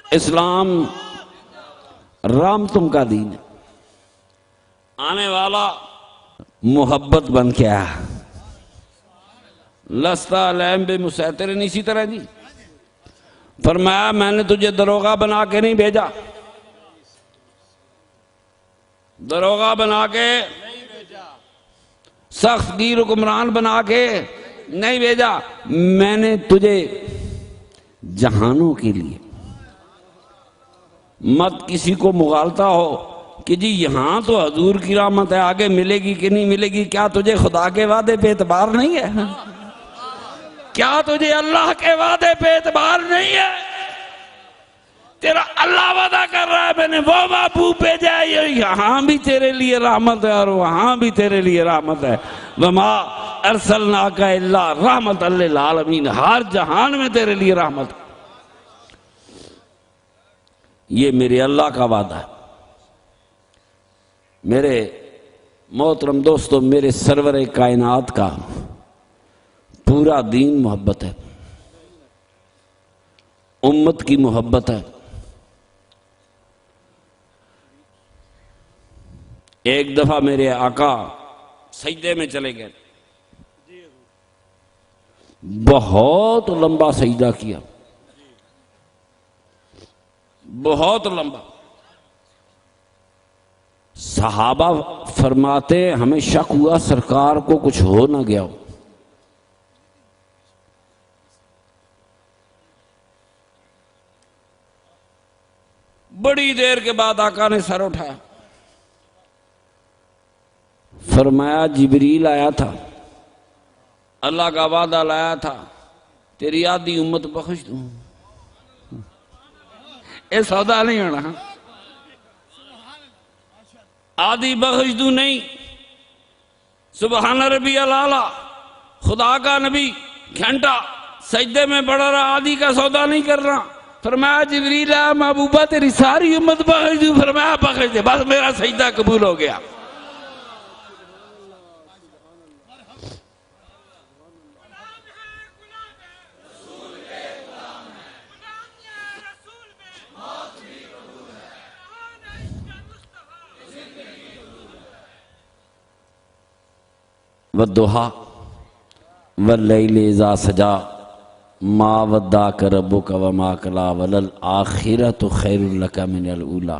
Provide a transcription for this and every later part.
इस्लाम रामतों का दीन है। आने वाला मोहब्बत बन के आया। लस्ता अलैहिम बिमुसैतिरिन, इसी तरह जी फरमाया मैंने तुझे दरोगा बना के नहीं भेजा, दरोगा बना के सख्त गिर हुक्मरान बना के नहीं भेजा, मैंने तुझे जहानों के लिए। मत किसी को मुगालता हो कि जी यहां तो हजूर की रहमत है, आगे मिलेगी कि नहीं मिलेगी। क्या तुझे खुदा के वादे पे एतबार नहीं है? क्या तुझे अल्लाह के वादे पे एतबार नहीं है? तेरा अल्लाह वादा कर रहा है मैंने वो महबूब भेजा है, यहां भी तेरे लिए रहमत है और वहां भी तेरे लिए रहमत है। वमा अरसलनाका इल्ला रहमतल लिल आलमीन, हर जहान में तेरे लिए रहमत। ये मेरे अल्लाह का वादा है। मेरे मोहतरम दोस्तों, मेरे सरवरे कायनात का पूरा दीन मोहब्बत है, उम्मत की मोहब्बत है। एक दफा मेरे आका सजदे में चले गए, बहुत लंबा सजदा किया, बहुत लंबा। सहाबा फरमाते हमें शक हुआ सरकार को कुछ हो ना गया हो। बड़ी देर के बाद आका ने सर उठाया, फरमाया जिब्रील आया था, अल्लाह का वादा लाया था तेरी आधी उम्मत बख्श दूं। ये सौदा नहीं होना, आधी बख्श दूं नहीं। सुबहान रब्बी अला, खुदा का नबी घंटा सजदे में पड़ा रहा, आधी का सौदा नहीं कर रहा। फरमाया जिब्रील आया, महबूबा तेरी सारी उम्मत बख्श दूं। फरमाया बख्श दे, बस मेरा सजदा कबूल हो गया। वद्दुहा वल्लैलि इज़ा सजा मा वद्दाक रब्बुका वमा कला वलल आखिरतु खैरुल लका मिनल ऊला।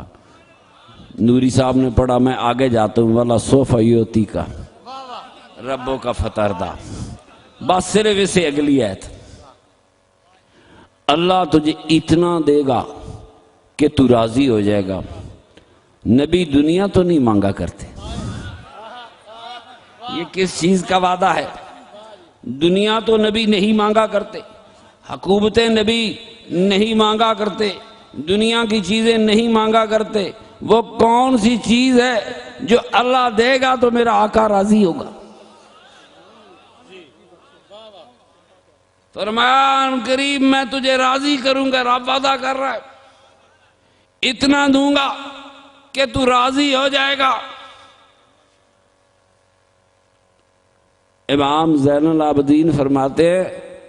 नूरी साहब ने पढ़ा, मैं आगे जाता हूँ, वाला सोफा योती का रब्बो का फतरदा। बस सिर्फ इसे अगली आयत, अल्लाह तुझे इतना देगा कि तू राजी हो जाएगा। नबी दुनिया तो नहीं मांगा करते। ये किस चीज का वादा है? दुनिया तो नबी नहीं मांगा करते, हुकूमतें नबी नहीं मांगा करते, दुनिया की चीजें नहीं मांगा करते। वो कौन सी चीज है जो अल्लाह देगा तो मेरा आका राजी होगा? फरमाया करीब मैं तुझे राजी करूंगा। रब वादा कर रहा है, इतना दूंगा कि तू राजी हो जाएगा। इमाम ज़ैनुल आबिदीन फरमाते हैं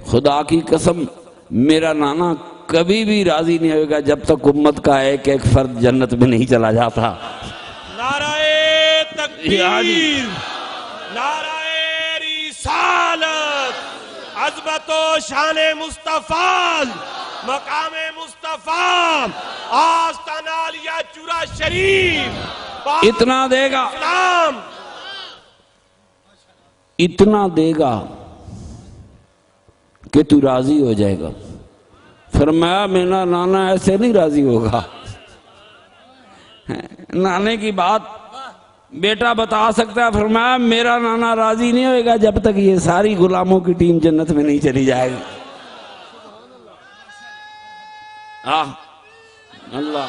खुदा की कसम मेरा नाना कभी भी राजी नहीं होगा जब तक उम्मत का एक एक फर्द जन्नत में नहीं चला जाता। नाराए तकबीर, नाराए रिसालत, अज़मतो शाने मुस्तफ़ा, मकामे मुस्तफ़ा, आस्ताना लिया चूरा शरीफ। इतना देगा, इतना देगा कि तू राजी हो जाएगा। फरमाया मेरा नाना ऐसे नहीं राजी होगा। नाने की बात बेटा बता सकता है। फरमाया मेरा नाना राजी नहीं होगा जब तक ये सारी गुलामों की टीम जन्नत में नहीं चली जाएगी। अल्लाह